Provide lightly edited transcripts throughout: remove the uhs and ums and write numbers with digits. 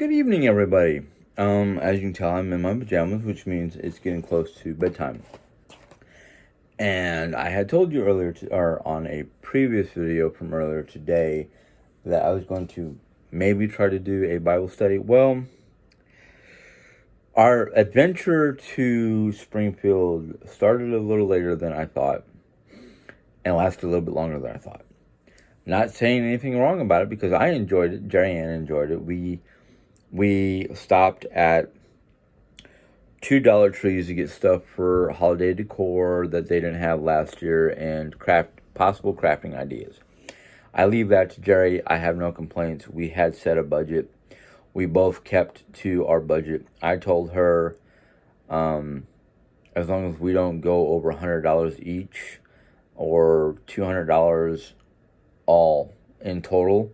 Good evening, everybody. As you can tell, I'm in my pajamas, which means it's getting close to bedtime. And I had told you or on a previous video from earlier today, that I was going to maybe try to do a Bible study. Well, our adventure to Springfield started a little later than I thought, and lasted a little bit longer than I thought. Not saying anything wrong about it, because I enjoyed it. Jerry Ann enjoyed it. We stopped at two Dollar Trees to get stuff for holiday decor that they didn't have last year, and possible crafting ideas. I leave that to Jerry. I have no complaints. We had set a budget. We both kept to our budget. I told her, as long as we don't go over $100 each or $200 all in total,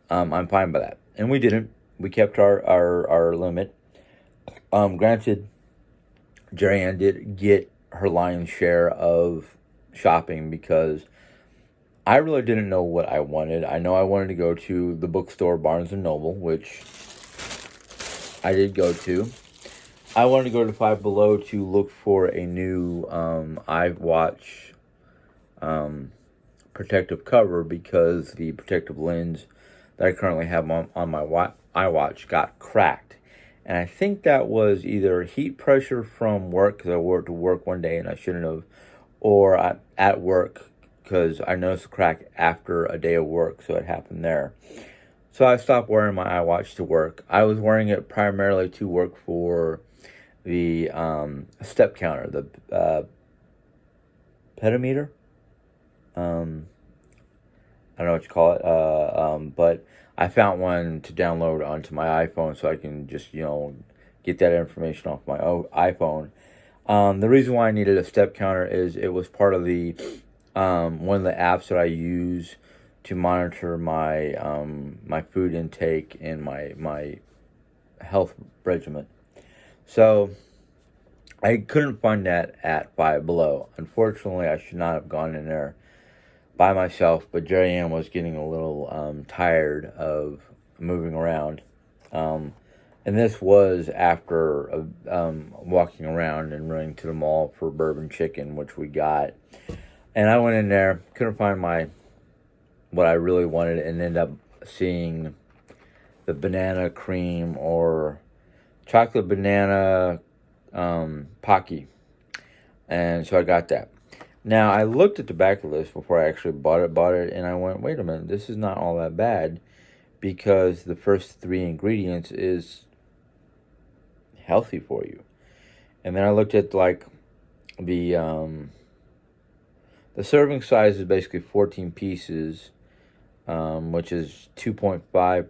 I'm fine by that. And we didn't. We kept our limit. Granted, Jerry Ann did get her lion's share of shopping, because I really didn't know what I wanted. I know I wanted to go to the bookstore Barnes & Noble, which I did go to. I wanted to go to Five Below to look for a new iWatch protective cover, because the protective lens that I currently have on my iWatch got cracked. And I think that was either heat pressure from work, because I worked to work one day and I shouldn't have, or at work, because I noticed a crack after a day of work, so it happened there. So I stopped wearing my iWatch to work. I was wearing it primarily to work for the step counter, the pedometer. I don't know what you call it, but I found one to download onto my iPhone, so I can just, get that information off my iPhone. The reason why I needed a step counter is it was part of the one of the apps that I use to monitor my my food intake and my health regimen. So I couldn't find that at Five Below. Unfortunately, I should not have gone in there by myself, but Jerry Ann was getting a little tired of moving around. And this was after walking around and running to the mall for bourbon chicken, which we got. And I went in there, couldn't find what I really wanted, and ended up seeing the banana cream or chocolate banana Pocky. And so I got that. Now, I looked at the back of this before I actually bought it, and I went, wait a minute, this is not all that bad, because the first three ingredients is healthy for you. And then I looked at, like, the serving size is basically 14 pieces, which is 2.5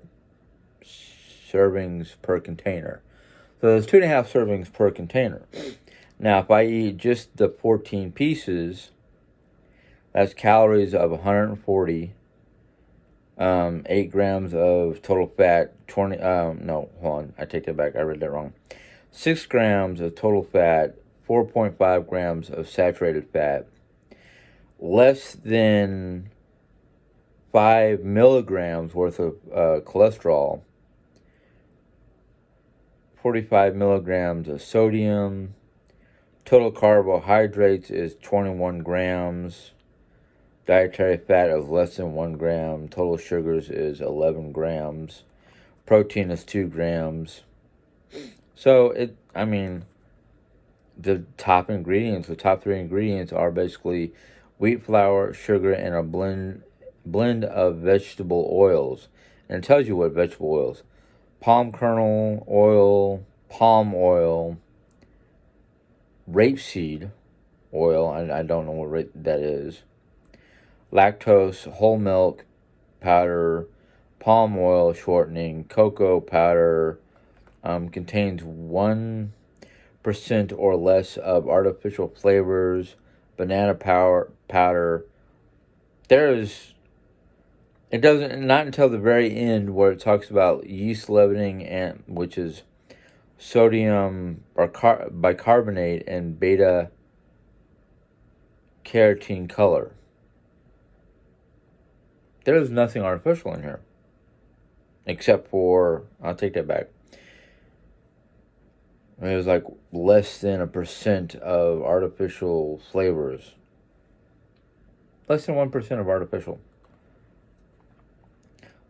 servings per container. So there's 2.5 servings per container. Now, if I eat just the 14 pieces, that's calories of 140, 8 grams of total fat, no, hold on, I take that back, I read that wrong. 6 grams of total fat, 4.5 grams of saturated fat, less than 5 milligrams worth of cholesterol, 45 milligrams of sodium. Total carbohydrates is 21 grams. Dietary fat of less than 1 gram. Total sugars is 11 grams. Protein is 2 grams. So, the top three ingredients are basically wheat flour, sugar, and a blend of vegetable oils. And it tells you what vegetable oils. Palm kernel oil, palm oil, rapeseed oil, I don't know what that is, lactose, whole milk powder, palm oil shortening, cocoa powder, contains 1% or less of artificial flavors, banana powder. It doesn't, not until the very end where it talks about yeast leavening, and which is sodium or bicarbonate and beta carotene color. There is nothing artificial in here. except for, I'll take that back. It was like less than 1% of artificial flavors. Less than 1% of artificial.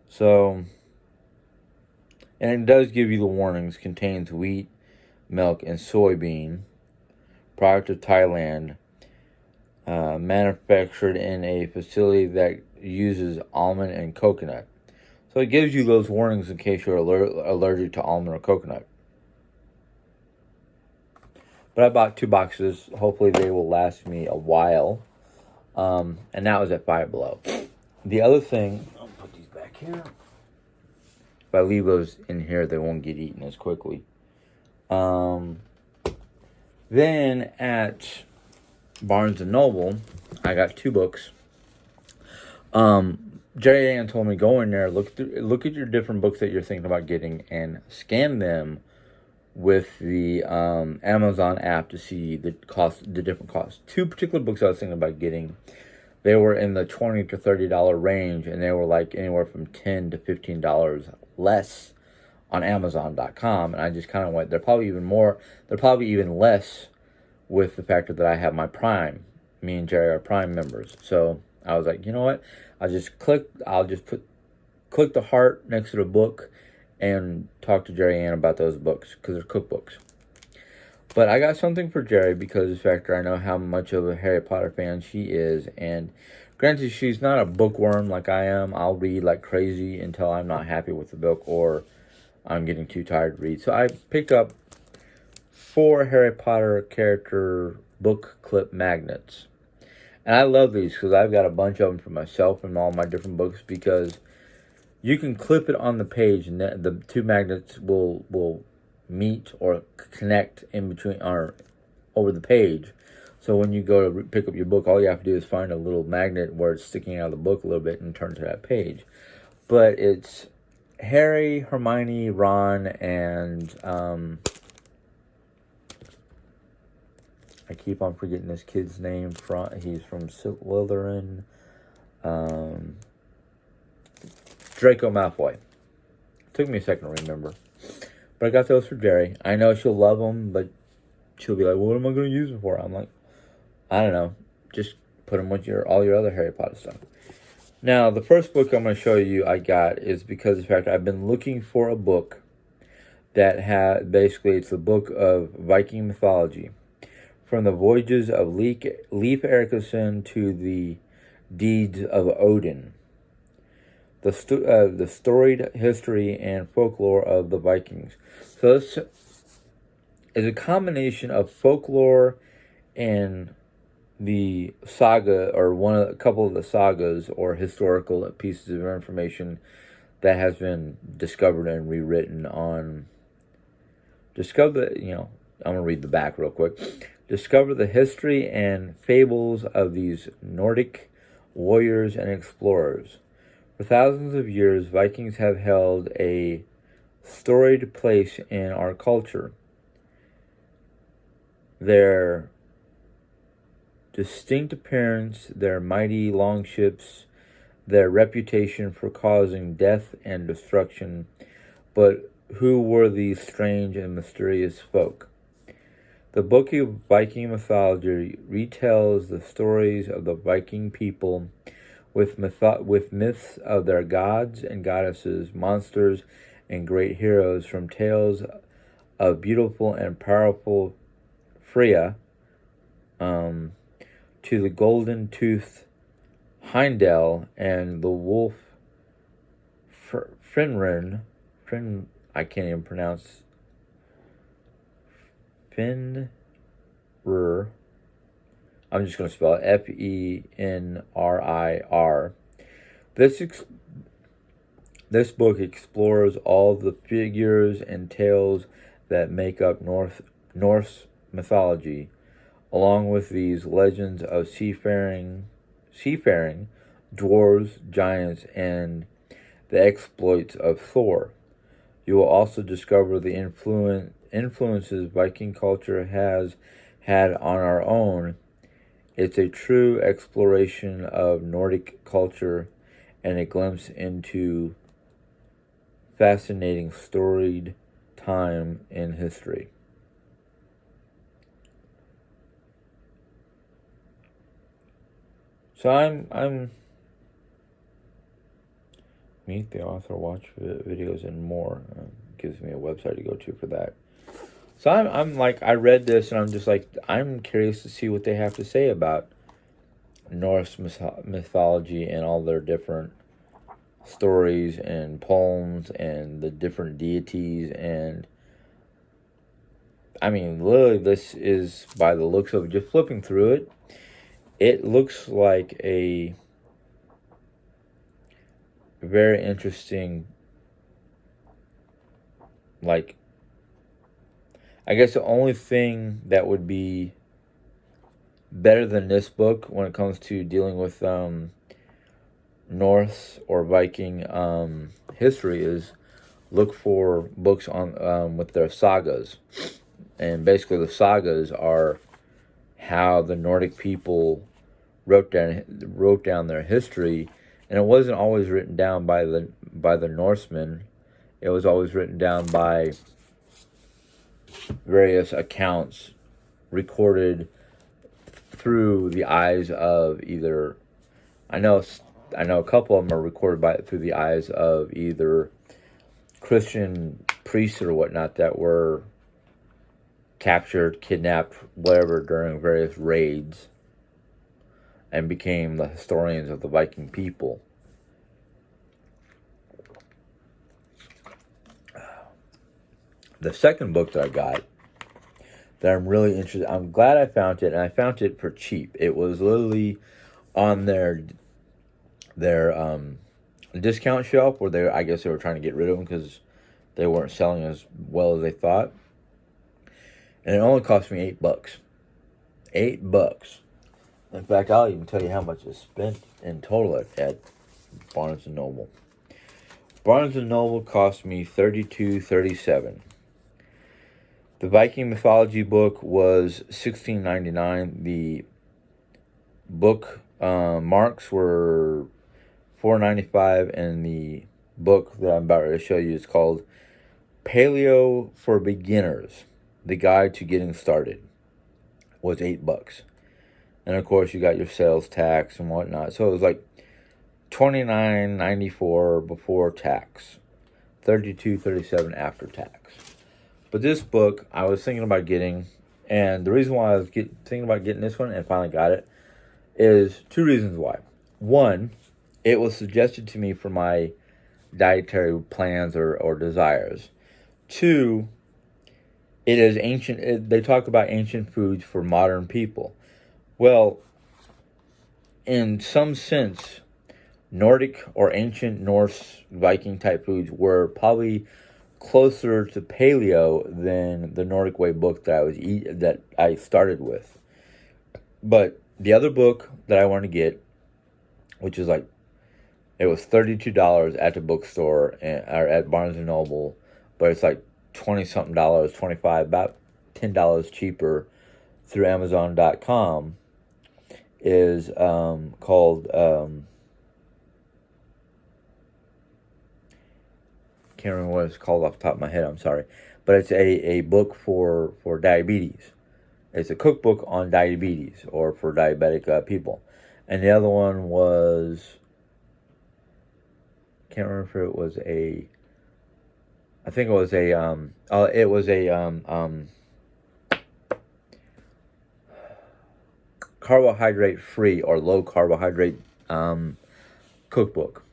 So, and it does give you the warnings, contains wheat, milk, and soybean, product of Thailand, manufactured in a facility that uses almond and coconut. So it gives you those warnings in case you're allergic to almond or coconut. But I bought 2 boxes. Hopefully they will last me a while. And that was at Five Below. The other thing, I'll put these back here. If I leave those in here, they won't get eaten as quickly. Then at Barnes and Noble, I got 2 books. Jerry Ann told me go in there, look at your different books that you're thinking about getting, and scan them with the Amazon app to see the different costs. 2 particular books I was thinking about getting, they were in the $20 to $30 range, and they were like anywhere from $10 to $15 less on Amazon.com. And I just kind of went, they're probably even less with the fact that I have my Prime. Me and Jerry are Prime members. So I was like, you know what? I'll just click the heart next to the book and talk to Jerry Ann about those books because they're cookbooks. But I got something for Jerry because of the fact that I know how much of a Harry Potter fan she is. And granted, she's not a bookworm like I am. I'll read like crazy until I'm not happy with the book or I'm getting too tired to read. So I picked up 4 Harry Potter character book clip magnets. And I love these because I've got a bunch of them for myself and all my different books because you can clip it on the page and the 2 magnets will meet or connect in between or over the page. So when you go to pick up your book, all you have to do is find a little magnet where it's sticking out of the book a little bit and turn to that page. But it's Harry, Hermione, Ron, and I keep on forgetting this kid's name. He's from Slytherin. Draco Malfoy. Took me a second to remember. But I got those for Jerry. I know she'll love them, but she'll be like, well, what am I going to use them for? I'm like, I don't know. Just put them with all your other Harry Potter stuff. Now, the first book I'm going to show you I got is because of the fact I've been looking for a book that basically it's a book of Viking mythology. From the voyages of Leif Erikson to the deeds of Odin. The storied history and folklore of the Vikings. So this is a combination of folklore and the saga, or a couple of the sagas or historical pieces of information that has been discovered and rewritten on. I'm going to read the back real quick. Discover the history and fables of these Nordic warriors and explorers. For thousands of years, Vikings have held a storied place in our culture. Their distinct appearance, their mighty longships, their reputation for causing death and destruction. But who were these strange and mysterious folk? The book of Viking mythology retells the stories of the Viking people with myths of their gods and goddesses, monsters, and great heroes, from tales of beautiful and powerful Freya to the golden-toothed Heimdall and the wolf Fenrir. I can't even pronounce Fenrir. I'm just going to spell it Fenrir. This book explores all the figures and tales that make up Norse mythology, along with these legends of seafaring, dwarves, giants, and the exploits of Thor. You will also discover the influences Viking culture has had on our own. It's a true exploration of Nordic culture and a glimpse into fascinating storied time in history. So I'm meet the author, watch videos, and more. Gives me a website to go to for that. So I'm like, I read this and I'm just like, I'm curious to see what they have to say about Norse mythology and all their different stories and poems and the different deities. And I mean, literally, this is, by the looks of it, just flipping through it, it looks like a very interesting, like, I guess the only thing that would be better than this book when it comes to dealing with Norse or Viking history is look for books on with their sagas. And basically the sagas are how the Nordic people wrote down their history, and it wasn't always written down by the Norsemen. It was always written down by various accounts recorded through the eyes of either I know a couple of them are recorded through the eyes of either Christian priests or whatnot that were captured, kidnapped, whatever during various raids and became the historians of the Viking people. The second book that I got that I'm really interested, I'm glad I found it, and I found it for cheap. It was literally on their discount shelf where I guess they were trying to get rid of them because they weren't selling as well as they thought. And it only cost me $8. $8. In fact, I'll even tell you how much I spent in total at Barnes and Noble. Barnes and Noble cost me $32.37. The Viking mythology book was $16.99. The book marks were $4.95, and the book that I'm about to show you is called Paleo for Beginners: The Guide to Getting Started. Was $8. And of course you got your sales tax and whatnot. So it was like $29.94 before tax, $32.37 after tax. But this book I was thinking about getting, and the reason why I was thinking about getting this one and finally got it is two reasons why. One, it was suggested to me for my dietary plans or desires. Two, it is ancient. They talk about ancient foods for modern people. Well, in some sense, Nordic or ancient Norse Viking type foods were probably closer to paleo than the Nordic Way book that I started with. But the other book that I want to get, which is like, it was $32 at the bookstore or at Barnes and Noble, but it's like 20 something dollars, 25, about $10 cheaper through Amazon.com, is called can't remember what it's called off the top of my head, I'm sorry, but it's a book for diabetes. It's a cookbook on diabetes or for diabetic people. And the other one was, can't remember if it was I think it was a carbohydrate free or low carbohydrate cookbook.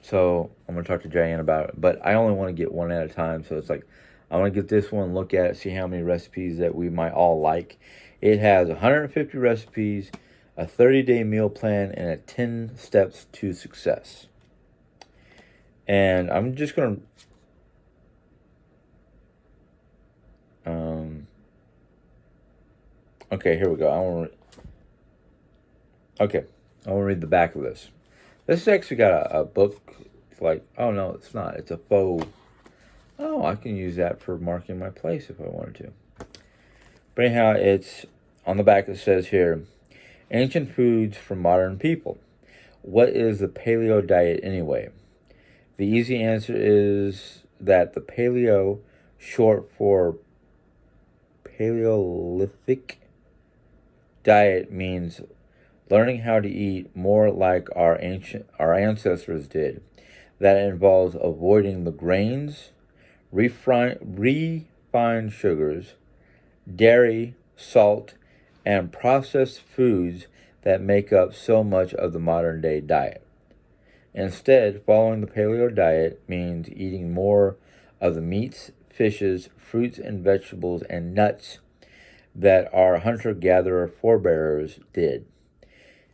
So I'm gonna talk to Diane about it, but I only want to get one at a time. So it's like, I want to get this one, look at it, see how many recipes that we might all like. It has 150 recipes, a 30-day meal plan, and a 10 steps to success. And I'm just gonna okay, here we go. I want to read the back of this. This has actually got a book. It's like, oh no, it's not. It's a faux. Oh, I can use that for marking my place if I wanted to. But anyhow, it's on the back. It says here, ancient foods for modern people. What is the paleo diet anyway? The easy answer is that the Paleo, short for Paleolithic diet, means learning how to eat more like our ancestors did. That involves avoiding the grains, refined sugars, dairy, salt, and processed foods that make up so much of the modern day diet. Instead, following the paleo diet means eating more of the meats, fishes, fruits, and vegetables and nuts that our hunter gatherer forebears did.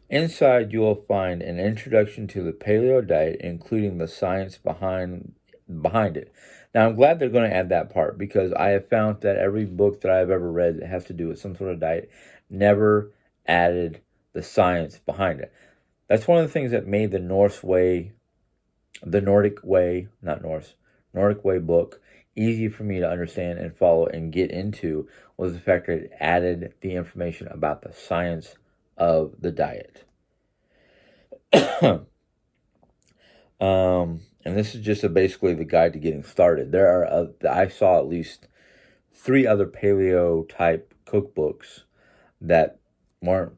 Inside, you will find an introduction to the paleo diet, including the science behind it. Now, I'm glad they're going to add that part because I have found that every book that I've ever read that has to do with some sort of diet never added the science behind it. That's one of the things that made the Norse way, the Nordic way, not Norse, Nordic way book easy for me to understand and follow and get into, was the fact that it added the information about the science of the diet. And this is just basically the guide to getting started. I saw at least 3 other paleo type cookbooks that weren't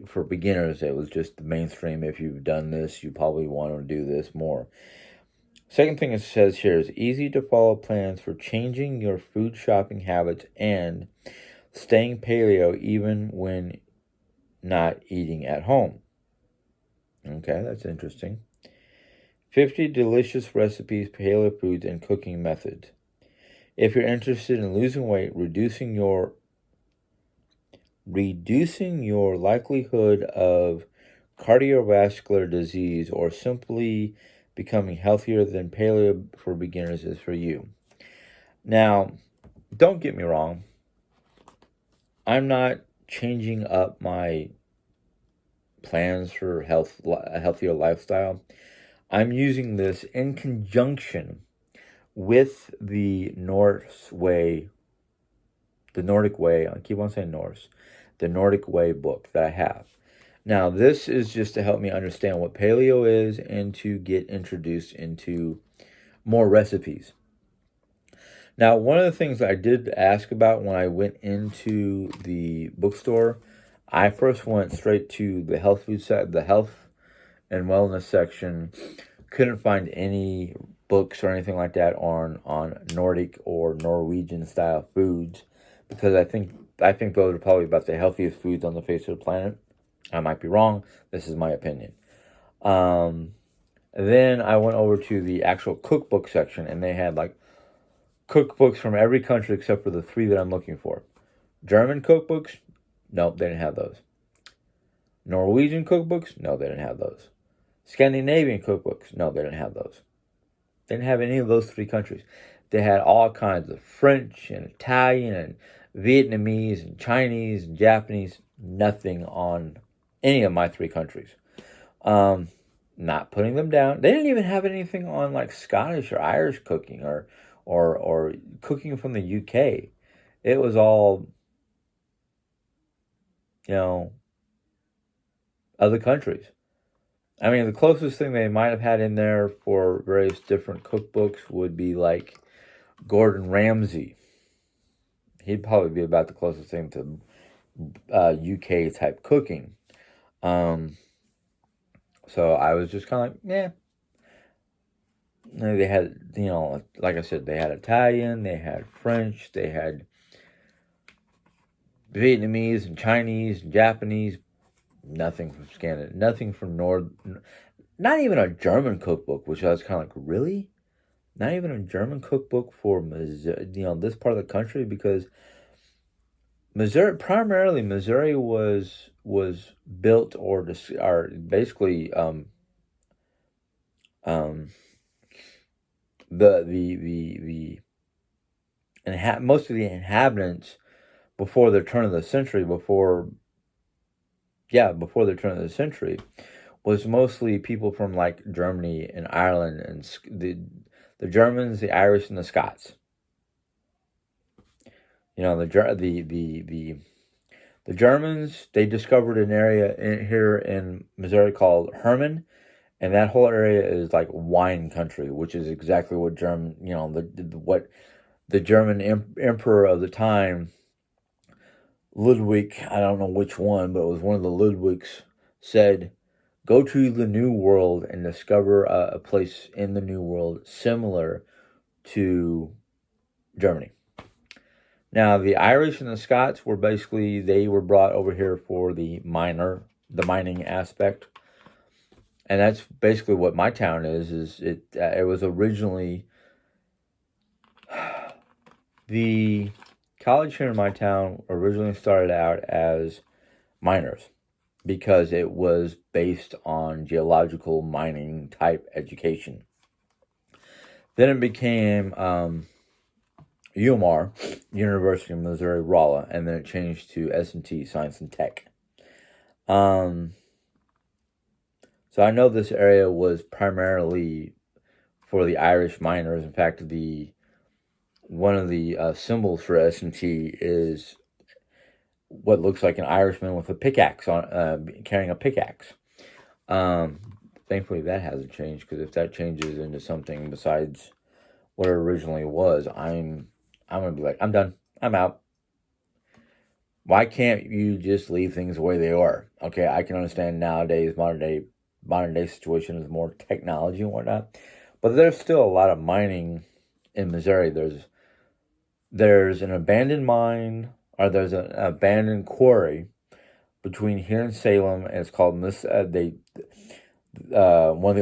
for beginners. It was just the mainstream. If you've done this, you probably want to do this more. Second thing it says here is easy to follow plans for changing your food shopping habits and staying paleo even when not eating at home. Okay, that's interesting. 50 delicious recipes, paleo foods, and cooking methods. If you're interested in losing weight, reducing your likelihood of cardiovascular disease, or simply becoming healthier, then paleo for beginners is for you. Now, don't get me wrong. I'm not changing up my plans for a healthier lifestyle. I'm using this in conjunction with the Norse way, the Nordic way. I keep on saying Norse, the Nordic way book that I have. Now, this is just to help me understand what paleo is and to get introduced into more recipes. Now, one of the things I did ask about when I went into the bookstore, I first went straight to the health and wellness section. Couldn't find any books or anything like that on Nordic or Norwegian style foods, because I think those are probably about the healthiest foods on the face of the planet. I might be wrong. This is my opinion. Then I went over to the actual cookbook section, and they had like cookbooks from every country except for the 3 that I'm looking for. German cookbooks? Nope, they didn't have those. Norwegian cookbooks? No, they didn't have those. Scandinavian cookbooks? No, they didn't have those. They didn't have any of those 3 countries. They had all kinds of French and Italian and Vietnamese and Chinese and Japanese. Nothing on any of my 3 countries. Not putting them down. They didn't even have anything on like Scottish or Irish cooking or cooking from the UK. It was all, other countries. I mean, the closest thing they might have had in there for various different cookbooks would be like Gordon Ramsay. He'd probably be about the closest thing to UK type cooking. So I was just kind of like, yeah. They had, like I said, they had Italian, they had French, they had Vietnamese and Chinese and Japanese. Nothing from Scandinavia, nothing from not even a German cookbook, which I was kind of like, really? Not even a German cookbook for Missouri, this part of the country, because Missouri was built or basically most of the inhabitants before the turn of the century, before the turn of the century, was mostly people from like Germany and Ireland and the Germans, the Irish, and the Scots. The Germans, they discovered an area here in Missouri called Herman, and that whole area is like wine country, which is exactly what German, what the German emperor of the time, Ludwig, I don't know which one, but it was one of the Ludwigs, said, go to the New World and discover a place in the New World similar to Germany. Now, the Irish and the Scots were basically, they were brought over here for the mining aspect. And that's basically what my town is it was originally, the college here in my town originally started out as miners because it was based on geological mining type education. Then it became UMR, University of Missouri Rolla, and then it changed to S&T, Science and Tech. So I know this area was primarily for the Irish miners. In fact, one of the symbols for S&T is what looks like an Irishman with a pickaxe carrying a pickaxe. Thankfully, that hasn't changed, because if that changes into something besides what it originally was, I'm gonna be like, I'm done. I'm out. Why can't you just leave things the way they are? Okay, I can understand nowadays modern day situation is more technology and whatnot, but there's still a lot of mining in Missouri. There's an abandoned mine, or there's an abandoned quarry between here and Salem, and it's called one of the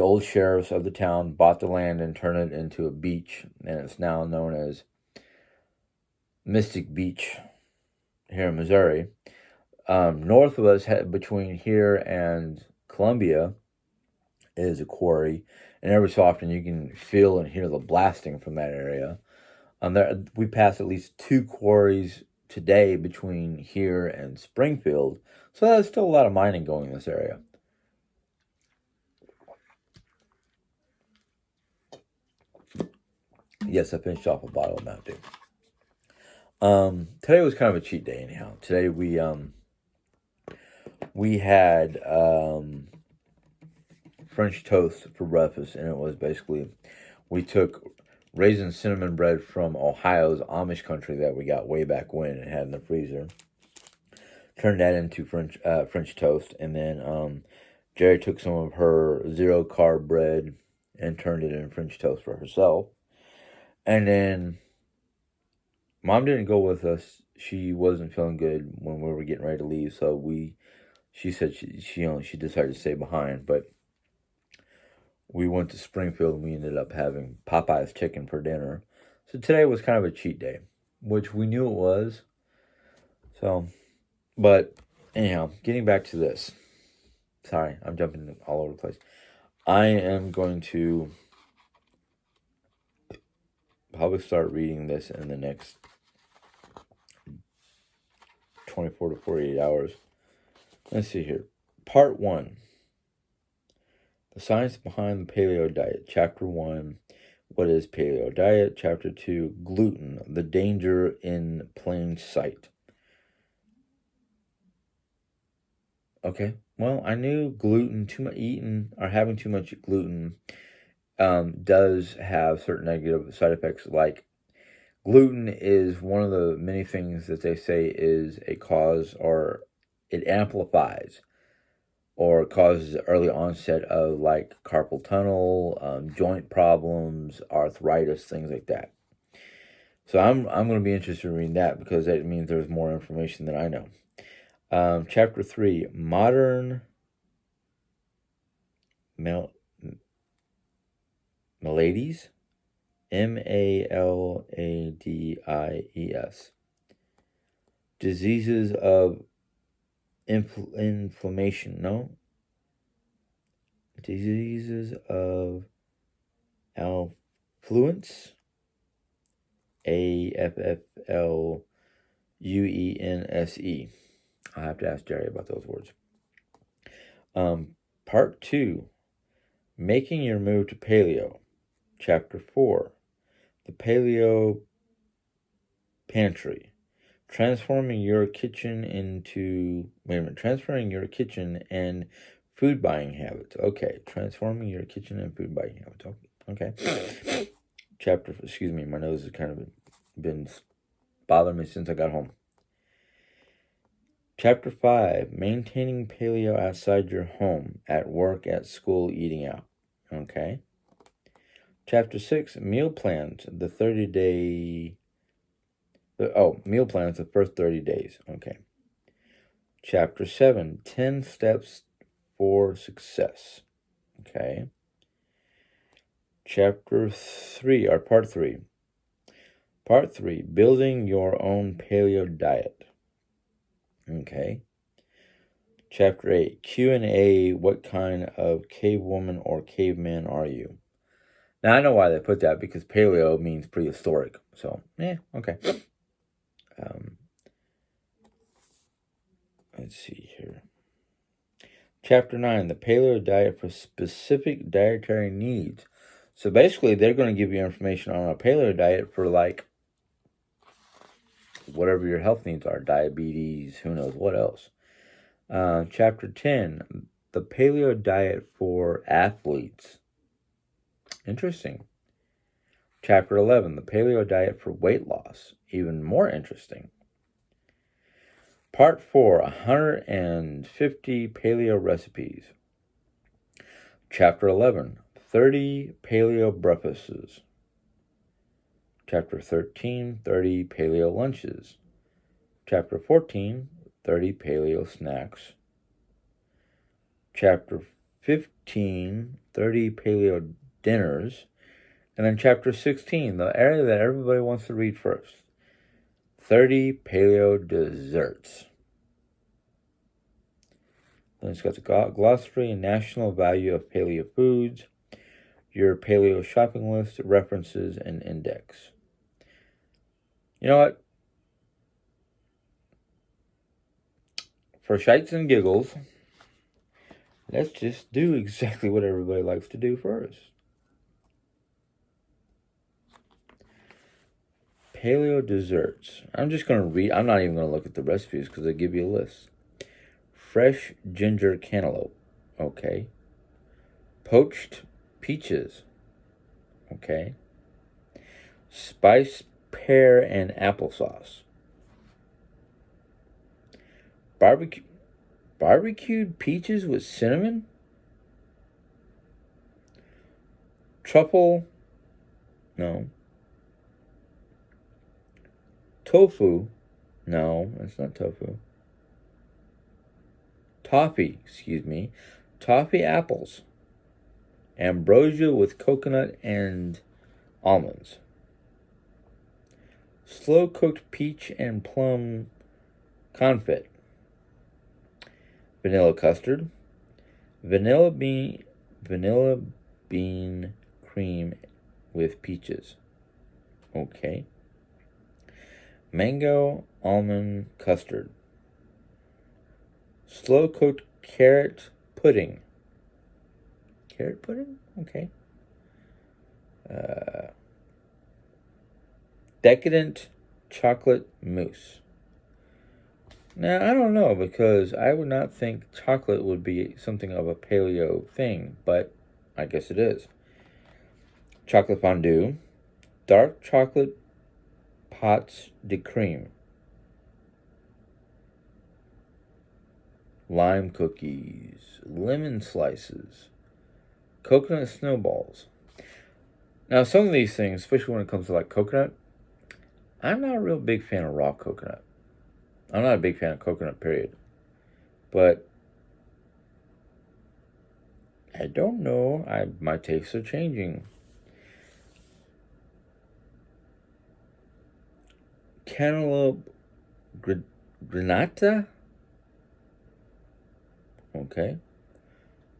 old sheriffs of the town bought the land and turned it into a beach, and it's now known as Mystic Beach here in Missouri. North of us, between here and Columbia, is a quarry, and every so often you can feel and hear the blasting from that area. We passed at least 2 quarries today between here and Springfield, so there's still a lot of mining going in this area. Yes, I finished off a bottle of Mountain Dew. Today was kind of a cheat day, anyhow. Today we had French toast for breakfast, and it was basically, we took raisin cinnamon bread from Ohio's Amish country that we got way back when and had in the freezer. Turned that into French toast, and then Jerry took some of her 0-carb bread and turned it into French toast for herself. And then Mom didn't go with us. She wasn't feeling good when we were getting ready to leave, so she said she decided to stay behind. But we went to Springfield and we ended up having Popeye's chicken for dinner. So today was kind of a cheat day, which we knew it was. So, but anyhow, getting back to this. Sorry, I'm jumping all over the place. I am going to probably start reading this in the next 24 to 48 hours. Let's see here. Part 1. The science behind the paleo diet. Chapter 1. What is paleo diet? Chapter 2. Gluten. The danger in plain sight. Okay. Well, I knew gluten, having too much gluten does have certain negative side effects. Like, gluten is one of the many things that they say is a cause, or it amplifies or causes early onset of like carpal tunnel, joint problems, arthritis, things like that. So I'm going to be interested in reading that, because that means there's more information than I know. Chapter 3, modern maladies, maladies, diseases of inflammation, no? Diseases of affluence, affluense. I'll have to ask Jerry about those words. Part 2, making your move to paleo. Chapter 4, the paleo pantry. Transferring your kitchen and Food buying habits. Okay, transforming your kitchen and food buying habits. Okay. Excuse me, my nose has kind of been bothering me since I got home. Chapter 5, maintaining paleo outside your home, at work, at school, eating out. Okay. Chapter 6, meal plans, the 30-day... meal plans, the first 30 days. Okay. Chapter 7, 10 steps for success. Okay. Chapter 3, or Part 3. Part 3, building your own paleo diet. Okay. Chapter 8, Q&A, what kind of cave woman or caveman are you? Now, I know why they put that, because paleo means prehistoric. So, okay. Let's see here. Chapter 9, the paleo diet for specific dietary needs. So basically, they're going to give you information on a paleo diet for, like, whatever your health needs are. Diabetes, who knows what else. Chapter 10, the paleo diet for athletes. Interesting. Chapter 11, the paleo diet for weight loss. Even more interesting. Part 4, 150 paleo recipes. Chapter 11, 30 paleo breakfasts. Chapter 13, 30 paleo lunches. Chapter 14, 30 paleo snacks. Chapter 15, 30 paleo dinners. And then chapter 16, the area that everybody wants to read first, 30 paleo desserts. Then it's got the glossary and national value of paleo foods, your paleo shopping list, references, and index. You know what? For shites and giggles, let's just do exactly what everybody likes to do first. Paleo desserts. I'm just going to read. I'm not even going to look at the recipes because they give you a list. Fresh ginger cantaloupe. Okay. Poached peaches. Okay. Spiced pear and applesauce. Barbecued peaches with cinnamon? Truffle? No. Tofu? No, that's not tofu. Toffee apples. Ambrosia with coconut and almonds. Slow-cooked peach and plum confit. Vanilla custard. Vanilla bean cream with peaches. Okay. Mango almond custard. Slow-cooked carrot pudding. Carrot pudding? Okay. Decadent chocolate mousse. Now, I don't know, because I would not think chocolate would be something of a paleo thing, but I guess it is. Chocolate fondue. Dark chocolate pots de creme. Lime cookies. Lemon slices. Coconut snowballs. Now, some of these things, especially when it comes to like coconut, I'm not a real big fan of raw coconut. I'm not a big fan of coconut, period. But I don't know. My tastes are changing. Cantaloupe granata. Okay.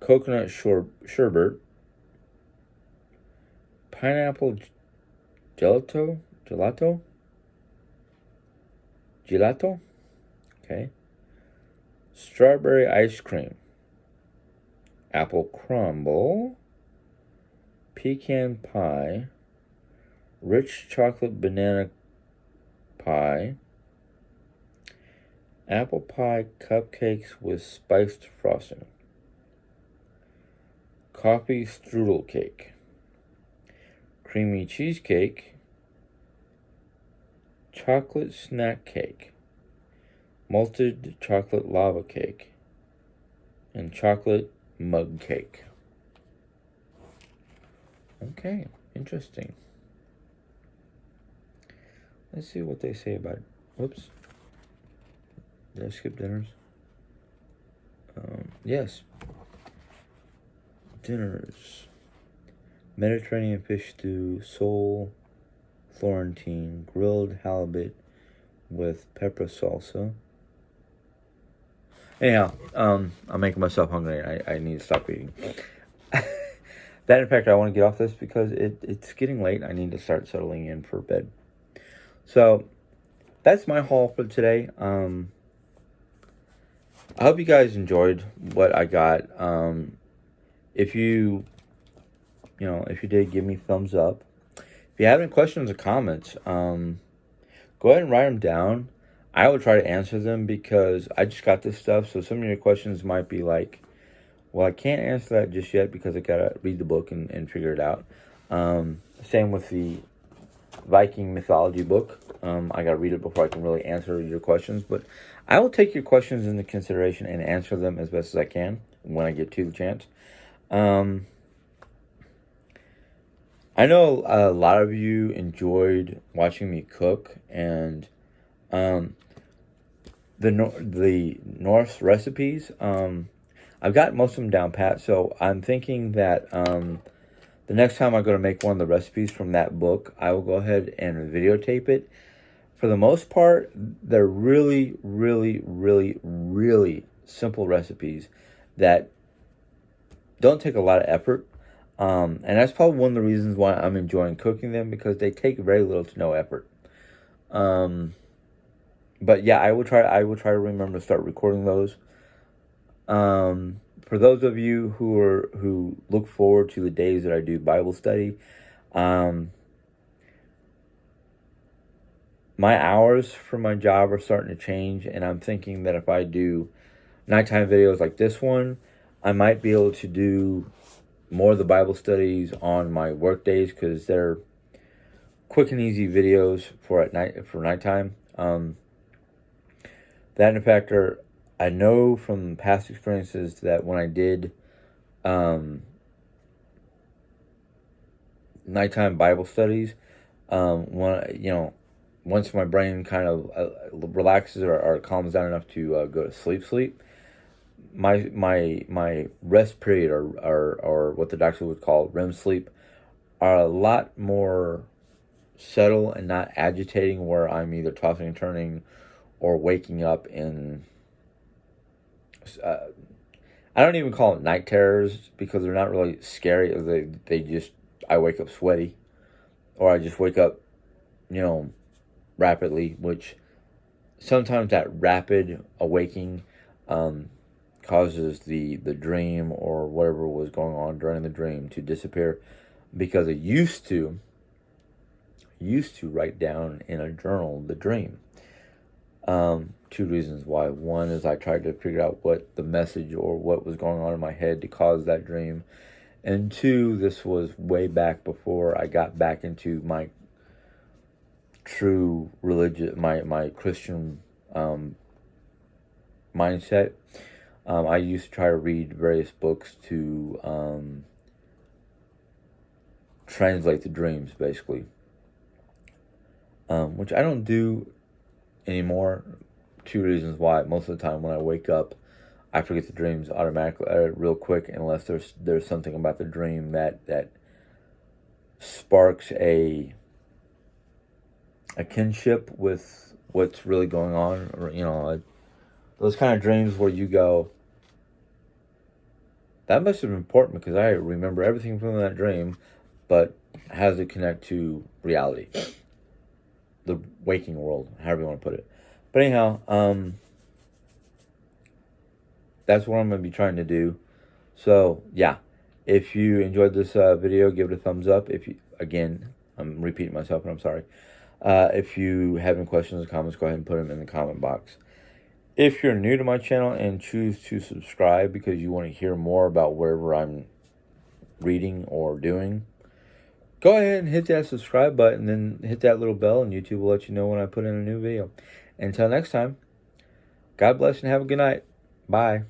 Coconut sherbet. Pineapple gelato. Okay. Strawberry ice cream. Apple crumble. Pecan pie. Rich chocolate banana pie. Apple pie cupcakes with spiced frosting. coffee strudel cake, creamy cheesecake, chocolate snack cake, malted chocolate lava cake, and chocolate mug cake. Okay, interesting. Let's see what they say about it. Whoops. Did I skip dinners? Yes. Dinners. Mediterranean fish stew, sole, Florentine, grilled halibut with pepper salsa. Anyhow, I'm making myself hungry. I need to stop eating. That, in fact, I want to get off this because it's getting late. I need to start settling in for bed. So, that's my haul for today. I hope you guys enjoyed what I got. If you did, give me thumbs up. If you have any questions or comments, go ahead and write them down. I will try to answer them because I just got this stuff. So some of your questions might be like, well, I can't answer that just yet because I got to read the book and figure it out. Same with the Viking mythology book. I got to read it before I can really answer your questions. But I will take your questions into consideration and answer them as best as I can when I get to the chance. I know a lot of you enjoyed watching me cook, and the Norse recipes. I've got most of them down pat, so I'm thinking that the next time I go to make one of the recipes from that book, I will go ahead and videotape it. For the most part, they're really, really, really, really simple recipes that don't take a lot of effort. And that's probably one of the reasons why I'm enjoying cooking them, because they take very little to no effort. But yeah, I will try to remember to start recording those. For those of you who look forward to the days that I do Bible study, my hours for my job are starting to change, and I'm thinking that if I do nighttime videos like this one, I might be able to do more of the Bible studies on my work days, because they're quick and easy videos for nighttime. That, in fact, I know from past experiences that when I did nighttime Bible studies, once my brain kind of relaxes or calms down enough to go to sleep, my rest period or what the doctor would call REM sleep are a lot more subtle and not agitating, where I'm either tossing and turning or waking up in I don't even call them night terrors, because they're not really scary. I wake up sweaty, or I just wake up, rapidly, which sometimes that rapid awaking causes the dream or whatever was going on during the dream to disappear, because I used to write down in a journal the dream. Two reasons why. One is I tried to figure out what the message or what was going on in my head to cause that dream. And two, this was way back before I got back into my true religion, my Christian mindset. I used to try to read various books to translate the dreams, basically. Which I don't do anymore. Two reasons why. Most of the time when I wake up, I forget the dreams automatically, real quick, unless there's something about the dream that sparks a kinship with what's really going on, or those kind of dreams where you go, that must have been important because I remember everything from that dream, but how does it connect to reality, the waking world, however you want to put it. But anyhow, that's what I'm going to be trying to do. So, yeah. If you enjoyed this video, give it a thumbs up. Again, I'm repeating myself, and I'm sorry. If you have any questions or comments, go ahead and put them in the comment box. If you're new to my channel and choose to subscribe because you want to hear more about wherever I'm reading or doing, go ahead and hit that subscribe button, then hit that little bell, and YouTube will let you know when I put in a new video. Until next time, God bless and have a good night. Bye.